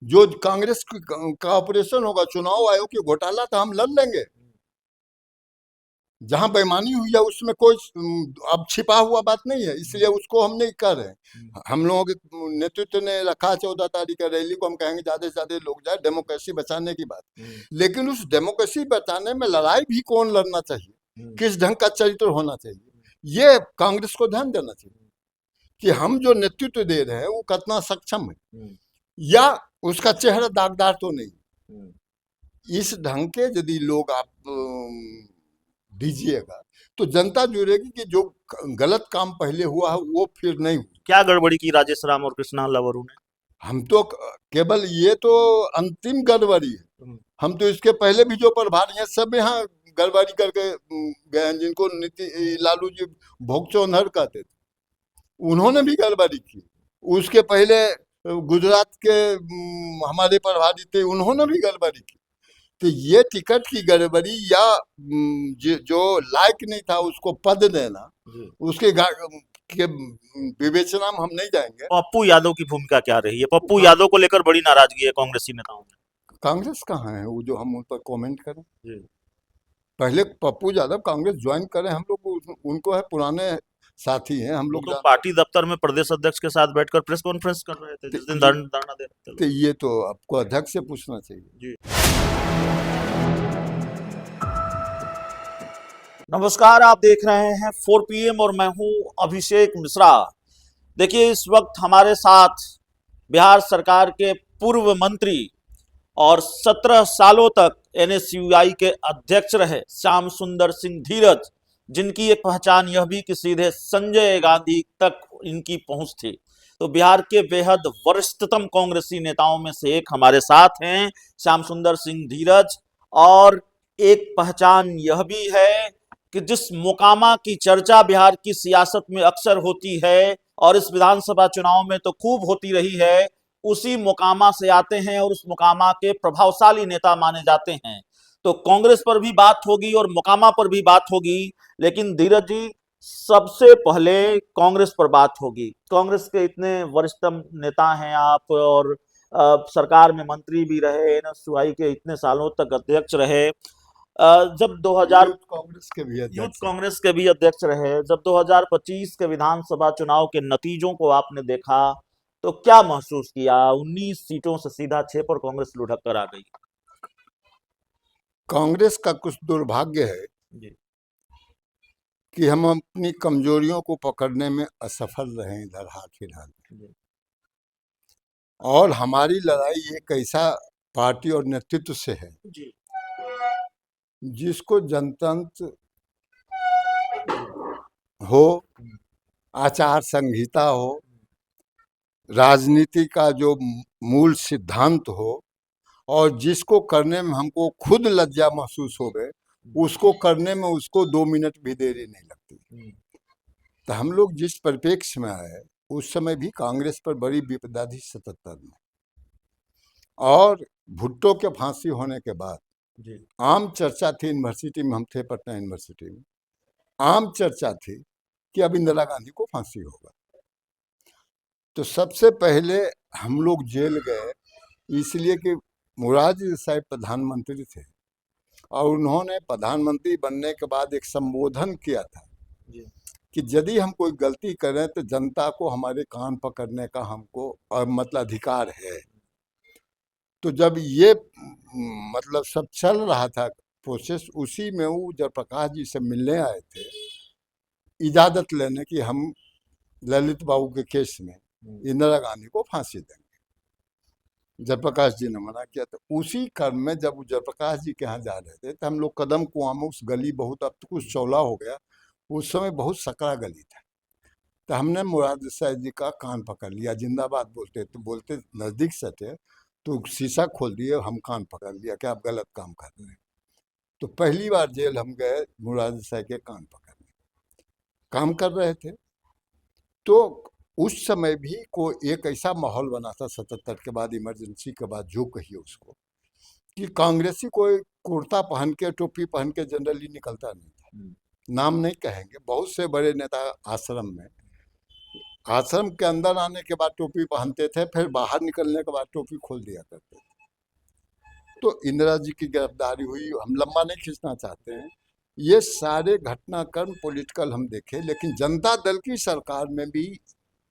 जो कांग्रेस का ऑपरेशन होगा, चुनाव आयोग की घोटाला तो हम लड़ लेंगे। जहां बेईमानी हुई है उसमें कोई अब छिपा हुआ बात नहीं है, इसलिए उसको हम नहीं कर रहे हैं। हम लोगों के नेतृत्व ने रखा 14 तारीख का रैली को, हम कहेंगे ज्यादा से ज्यादा लोग जाए, डेमोक्रेसी बचाने की बात। लेकिन उस डेमोक्रेसी बचाने में लड़ाई भी कौन लड़ना चाहिए, किस ढंग का चरित्र होना चाहिए, ये कांग्रेस को ध्यान देना चाहिए कि हम जो नेतृत्व दे रहे हैं वो कितना सक्षम है, या उसका चेहरा दागदार तो नहीं। इस ढंग के यदि लोग आप दीजिएगा तो जनता जुड़ेगी कि जो गलत काम पहले हुआ है वो फिर नहीं हुआ। क्या गड़बड़ी की राजेश राम और कृष्णा लवरू ने? हम तो केवल ये तो अंतिम गड़बड़ी है, हम तो इसके पहले भी जो प्रभारी हैं सब यहाँ गड़बड़ी करके गए हैं, जिनको लालू जी भोगचौनहर कहते थे, उन्होंने भी गड़बड़ी की। उसके पहले गुजरात के हमारे प्रभारी थे, उन्होंने भी गड़बड़ी की। तो ये टिकट की गड़बड़ी या जो लायक नहीं था उसको पद देना, उसके के विवेचना में हम नहीं जाएंगे। पप्पू यादव की भूमिका क्या रही है? पप्पू यादव को लेकर बड़ी नाराजगी है कांग्रेसी नेताओं में। कांग्रेस कहाँ है वो जो हम उन पर कमेंट करें? पहले पप्पू यादव कांग्रेस ज्वाइन करें, हम लोग उनको है पुराने साथी हैं हम लोग। तो पार्टी दफ्तर में प्रदेश अध्यक्ष के साथ बैठकर प्रेस कॉन्फ्रेंस कर रहे थे जिस दिन धरना दे रहे थे। तो ये तो आपको अध्यक्ष से पूछना चाहिए जी। नमस्कार, आप देख रहे हैं 4 PM और मैं हूं अभिषेक मिश्रा। देखिए, इस वक्त हमारे साथ बिहार सरकार के पूर्व मंत्री और 17 सालों तक NSUI के अध्यक्ष रहे श्याम सुंदर सिंह धीरज, जिनकी एक पहचान यह भी कि सीधे संजय गांधी तक इनकी पहुंच थी। तो बिहार के बेहद वरिष्ठतम कांग्रेसी नेताओं में से एक हमारे साथ हैं श्याम सुंदर सिंह धीरज। और एक पहचान यह भी है कि जिस मोकामा की चर्चा बिहार की सियासत में अक्सर होती है और इस विधानसभा चुनाव में तो खूब होती रही है, उसी मोकामा से आते हैं और उस मोकामा के प्रभावशाली नेता माने जाते हैं। तो कांग्रेस पर भी बात होगी और मोकामा पर भी बात होगी, लेकिन धीरज जी, सबसे पहले कांग्रेस पर बात होगी। कांग्रेस के इतने वरिष्ठतम नेता हैं आप, और सरकार में मंत्री भी रहे, NSUI के इतने सालों तक अध्यक्ष रहे। जब 2000 यूथ कांग्रेस के भी अध्यक्ष रहे, जब 2025 के विधानसभा चुनाव के नतीजों को आपने देखा तो क्या महसूस किया? 19 सीटों से सीधा 6 पर कांग्रेस लुढ़क कर आ गई। कांग्रेस का कुछ दुर्भाग्य है जी कि हम अपनी कमजोरियों को पकड़ने में असफल रहे इधर हाल फिलहाल में। और हमारी लड़ाई एक ऐसा पार्टी और नेतृत्व से है जी, जिसको जनतंत्र हो, आचार संहिता हो, राजनीति का जो मूल सिद्धांत हो, और जिसको करने में हमको खुद लज्जा महसूस हो गए, उसको करने में उसको 2 मिनट भी देरी नहीं लगती। तो हम लोग जिस परिप्रेक्ष्य में आए उस समय भी कांग्रेस पर बड़ी विपदा थी 77 में, और भुट्टो के फांसी होने के बाद आम चर्चा थी, यूनिवर्सिटी में हम थे, पटना यूनिवर्सिटी में आम चर्चा थी कि अब इंदिरा गांधी को फांसी होगा। तो सबसे पहले हम लोग जेल गए इसलिए कि मुरारजी देसाई प्रधानमंत्री थे, और उन्होंने प्रधानमंत्री बनने के बाद एक संबोधन किया था कि यदि हम कोई गलती करें तो जनता को हमारे कान पकड़ने का हमको मतलब अधिकार है। तो जब ये मतलब सब चल रहा था प्रोसेस, उसी में वो जयप्रकाश जी से मिलने आए थे इजाज़त लेने की हम ललित बाबू के केस में इंदिरा गांधी को फांसी देंगे। जयप्रकाश जी ने मना किया। तो उसी क्रम में जब जयप्रकाश जी के यहाँ जा रहे थे तो हम लोग कदम कुआं में, उस गली बहुत अब तो कुछ चौला हो गया, उस समय बहुत सकरा गली था, तो हमने मुरारजी देसाई जी का कान पकड़ लिया, जिंदाबाद बोलते तो बोलते, नज़दीक से थे तो शीशा खोल दिए, हम कान पकड़ लिया कि आप गलत काम कर रहे हैं। तो पहली बार जेल हम गए मुरारजी देसाई के कान पकड़ने, काम कर रहे थे। तो उस समय भी को एक ऐसा माहौल बना था 77 के बाद, इमरजेंसी के बाद जो कहिए उसको, कि कांग्रेसी कोई कुर्ता पहन के टोपी पहन के जनरली निकलता नहीं था। नाम नहीं कहेंगे, बहुत से बड़े नेता आश्रम में आश्रम के अंदर आने के बाद टोपी पहनते थे, फिर बाहर निकलने के बाद टोपी खोल दिया करते थे। तो इंदिरा जी की गिरफ्तारी हुई, हम लंबा नहीं खींचना चाहते हैं। ये सारे घटनाक्रम पॉलिटिकल हम देखे, लेकिन जनता दल की सरकार में भी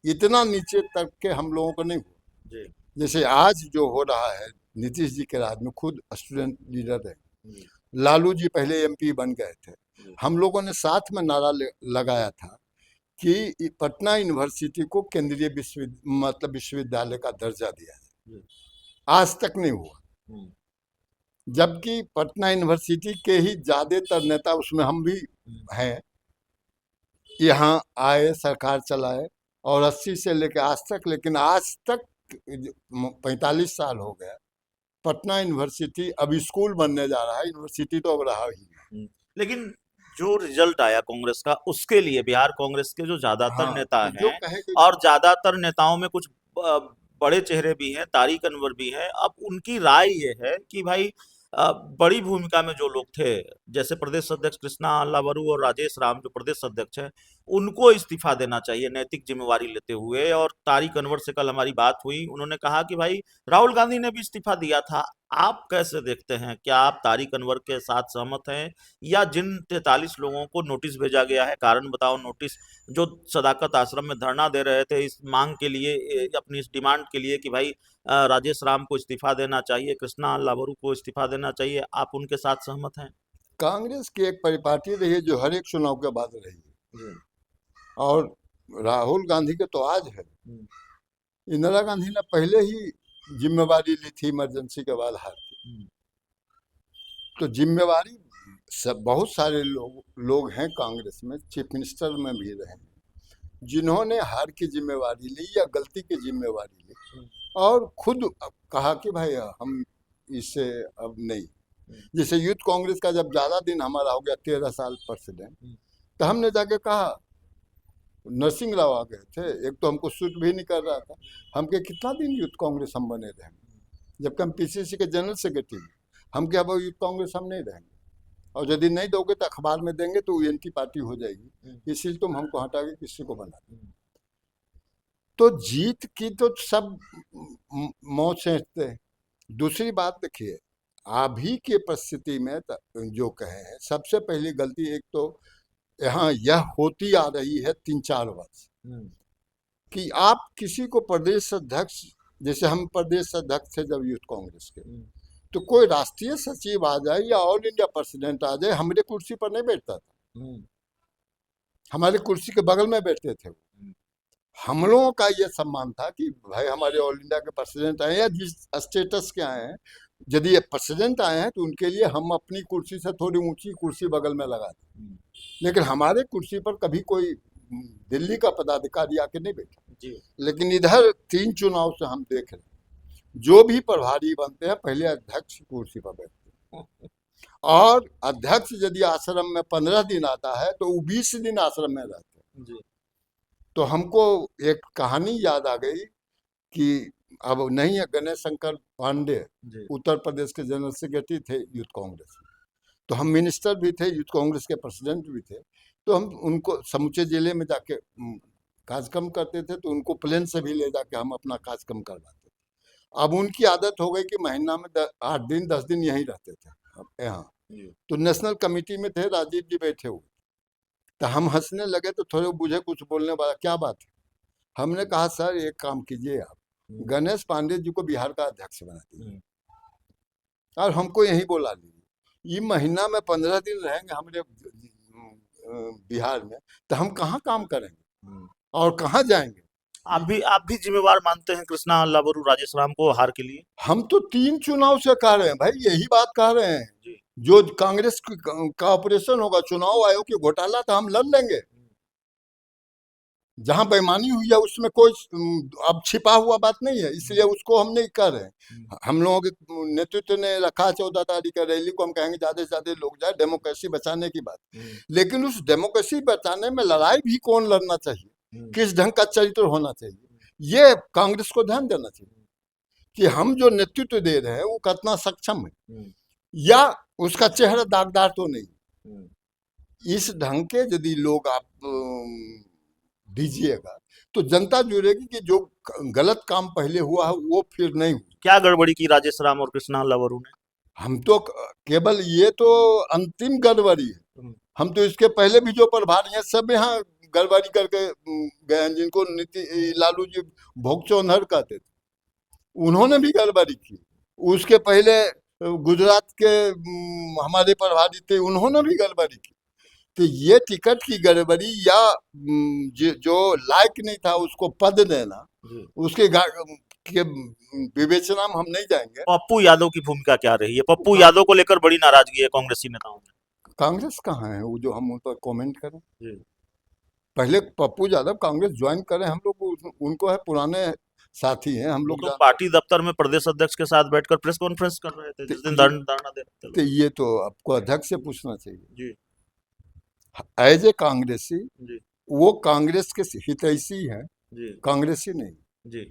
इतना नीचे तक के हम लोगों को नहीं हुआ। जी जैसे आज जो हो रहा है, नीतीश जी के राज में खुद स्टूडेंट लीडर है, जी लालू जी पहले एमपी बन गए थे। जी हम लोगों ने साथ में नारा लगाया था कि पटना यूनिवर्सिटी को केंद्रीय मतलब विश्वविद्यालय का दर्जा दिया जाए। जी आज तक नहीं हुआ, हम्म, जबकि पटना यूनिवर्सिटी के ही ज्यादातर नेता, उसमें हम भी हैं, यहाँ आए, सरकार चलाए, और 80 से लेकर आज तक, लेकिन आज तक 45 साल हो गया, पटना यूनिवर्सिटी अब स्कूल बनने जा रहा है, यूनिवर्सिटी तो अब रहा ही नहीं। लेकिन जो रिजल्ट आया कांग्रेस का, उसके लिए बिहार कांग्रेस के जो ज्यादातर हाँ, नेता तो जो हैं, कहे कि और ज्यादातर नेताओं में कुछ बड़े चेहरे भी हैं, तारिक अनवर भी हैं, अब उनकी राय ये है कि भाई बड़ी भूमिका में जो लोग थे, जैसे प्रदेश अध्यक्ष कृष्णा अल्लावरू और राजेश राम जो प्रदेश अध्यक्ष हैं, उनको इस्तीफा देना चाहिए नैतिक जिम्मेवारी लेते हुए। और तारिक अनवर से कल हमारी बात हुई, उन्होंने कहा कि भाई राहुल गांधी ने भी इस्तीफा दिया था। आप कैसे देखते हैं, क्या आप तारिक अनवर के साथ सहमत हैं, या जिन 43 लोगों को नोटिस भेजा गया है, कारण बताओ नोटिस, जो सदाकत आश्रम में धरना दे रहे थे इस मांग के लिए, अपनी इस डिमांड के लिए कि भाई राजेश राम को इस्तीफा देना चाहिए, कृष्णा अल्लावरू को इस्तीफा देना चाहिए, आप उनके साथ सहमत हैं? कांग्रेस की एक परिपाटी रही है जो हर एक चुनाव के बाद रही है, और राहुल गांधी के तो आज है। इंदिरा गांधी ने पहले ही जिम्मेवारी ली थी इमरजेंसी के बाद हार की। तो जिम्मेवारी सब बहुत सारे लोग हैं कांग्रेस में, चीफ मिनिस्टर में भी रहे, जिन्होंने हार की जिम्मेवारी ली या गलती की जिम्मेवारी ली, और खुद कहा कि भाई हम इससे अब नहीं। जैसे यूथ कांग्रेस का जब ज्यादा दिन हमारा हो गया, 13 साल प्रेसिडेंट, तो हमने जाके कहा, नरसिंह राव आ गए थे, एक तो हमको सूट भी नहीं कर रहा था, हम के कितना दिन यूथ कांग्रेस हम बने रहेंगे, जबकि हम पीसीसी के जनरल सेक्रेटरी, हम क्या अब यूथ कांग्रेस हम नहीं रहेंगे, और यदि नहीं दोगे तो अखबार में देंगे तो यूएनपी पार्टी हो जाएगी, इसलिए तुम हमको हटा के किसी को बना दो। तो जीत की तो सब मौत सेंचते हैं। दूसरी बात देखिए, अभी की परिस्थिति में जो कहे हैं, सबसे पहली गलती, एक तो यहाँ यह होती आ रही है 3-4 वर्ष, कि आप किसी को प्रदेश अध्यक्ष, जैसे हम प्रदेश अध्यक्ष थे जब यूथ कांग्रेस के, तो कोई राष्ट्रीय सचिव आ जाए या ऑल इंडिया प्रेसिडेंट आ जाए, हमारे कुर्सी पर नहीं बैठता था, हमारे कुर्सी के बगल में बैठते थे। हम लोगों का यह सम्मान था कि भाई हमारे ऑल इंडिया के प्रेसिडेंट आए हैं, जिस स्टेटस के आए हैं, यदि ये प्रेसिडेंट आए हैं तो उनके लिए हम अपनी कुर्सी से थोड़ी ऊंची कुर्सी बगल में लगा दें, लेकिन हमारे कुर्सी पर कभी कोई दिल्ली का पदाधिकारी आके नहीं बैठा। लेकिन इधर 3 चुनाव से हम देख रहे हैं, जो भी प्रभारी बनते हैं पहले अध्यक्ष कुर्सी पर बैठते हैं, और अध्यक्ष यदि आश्रम में 15 दिन आता है तो वो 20 दिन आश्रम में रहते हैं। तो हमको एक कहानी याद आ गई कि अब नहीं है, गणेश शंकर पांडे उत्तर प्रदेश के जनरल सेक्रेटरी थे यूथ कांग्रेस में, तो हम मिनिस्टर भी थे, यूथ कांग्रेस के प्रेसिडेंट भी थे, तो हम उनको समूचे जिले में जाके कार्यक्रम करते थे, तो उनको प्लेन से भी ले जाके हम अपना कार्यक्रम करवाते थे। अब उनकी आदत हो गई कि महीना में 8 दिन 10 दिन यहीं रहते थे यहाँ। तो नेशनल कमेटी में थे, राजीव जी बैठे हुए, तो हम हंसने लगे, तो थोड़े बुझे कुछ बोलने वाला, क्या बात है, हमने कहा सर एक काम कीजिए, आप गणेश पांडे जी को बिहार का अध्यक्ष बना दीजिए और हमको यही बोला लीजिए, ये महीना में 15 दिन रहेंगे हमारे बिहार में, तो हम कहाँ काम करेंगे और कहाँ जाएंगे। आप भी जिम्मेवार मानते हैं कृष्णा अल्लावरू राजेश राम को हार के लिए? हम तो 3 चुनाव से कह रहे हैं भाई, यही बात कह रहे हैं, जो कांग्रेस का ऑपरेशन होगा, चुनाव आयोग की घोटाला, तो हम लड़ लेंगे। जहां बेईमानी हुई है उसमें कोई अब छिपा हुआ बात नहीं है, इसलिए उसको हम नहीं कर रहे हैं। हम लोगों के नेतृत्व ने रखा 14 तारीख का रैली को, हम कहेंगे ज्यादा से ज्यादा लोग जाए, डेमोक्रेसी बचाने की बात, लेकिन उस डेमोक्रेसी बचाने में लड़ाई भी कौन लड़ना चाहिए, किस ढंग का चरित्र होना चाहिए, ये कांग्रेस को ध्यान देना चाहिए कि हम जो नेतृत्व दे रहे हैं वो कितना सक्षम है, या उसका चेहरा दागदार तो नहीं। इस ढंग के यदि लोग आप दीजिएगा तो जनता जुड़ेगी कि जो गलत काम पहले हुआ है वो फिर नहीं हुआ। क्या गड़बड़ी की राजेश राम और कृष्णा लवरू ने? हम तो केवल ये तो अंतिम गड़बड़ी है, हम तो इसके पहले भी जो प्रभारी हैं सब यहाँ गड़बड़ी करके गए हैं, जिनको लालू जी भोग चौधर कहते थे उन्होंने भी गड़बड़ी की। उसके पहले गुजरात के हमारे प्रभारी थे उन्होंने भी गड़बड़ी की। तो ये टिकट की गड़बड़ी या जो लायक नहीं था उसको पद देना, उसके के विवेचना में हम नहीं जाएंगे। पप्पू यादव की भूमिका क्या रही है? पप्पू यादव को लेकर बड़ी नाराजगी है कांग्रेसी नेताओं में। कांग्रेस कहाँ है वो जो हम उन पर कमेंट करें? पहले पप्पू यादव कांग्रेस ज्वाइन करें, हम लोग उनको है पुराने साथी हैं हम लोग। तो पार्टी दफ्तर में प्रदेश अध्यक्ष के साथ बैठकर प्रेस कॉन्फ्रेंस कर रहे थे जिस दिन धरना दे रहे थे। तो ये तो आपको अध्यक्ष से पूछना चाहिए जी एज ए कांग्रेसी। जी वो कांग्रेस के हितैषी हैं, जी कांग्रेसी नहीं। जी।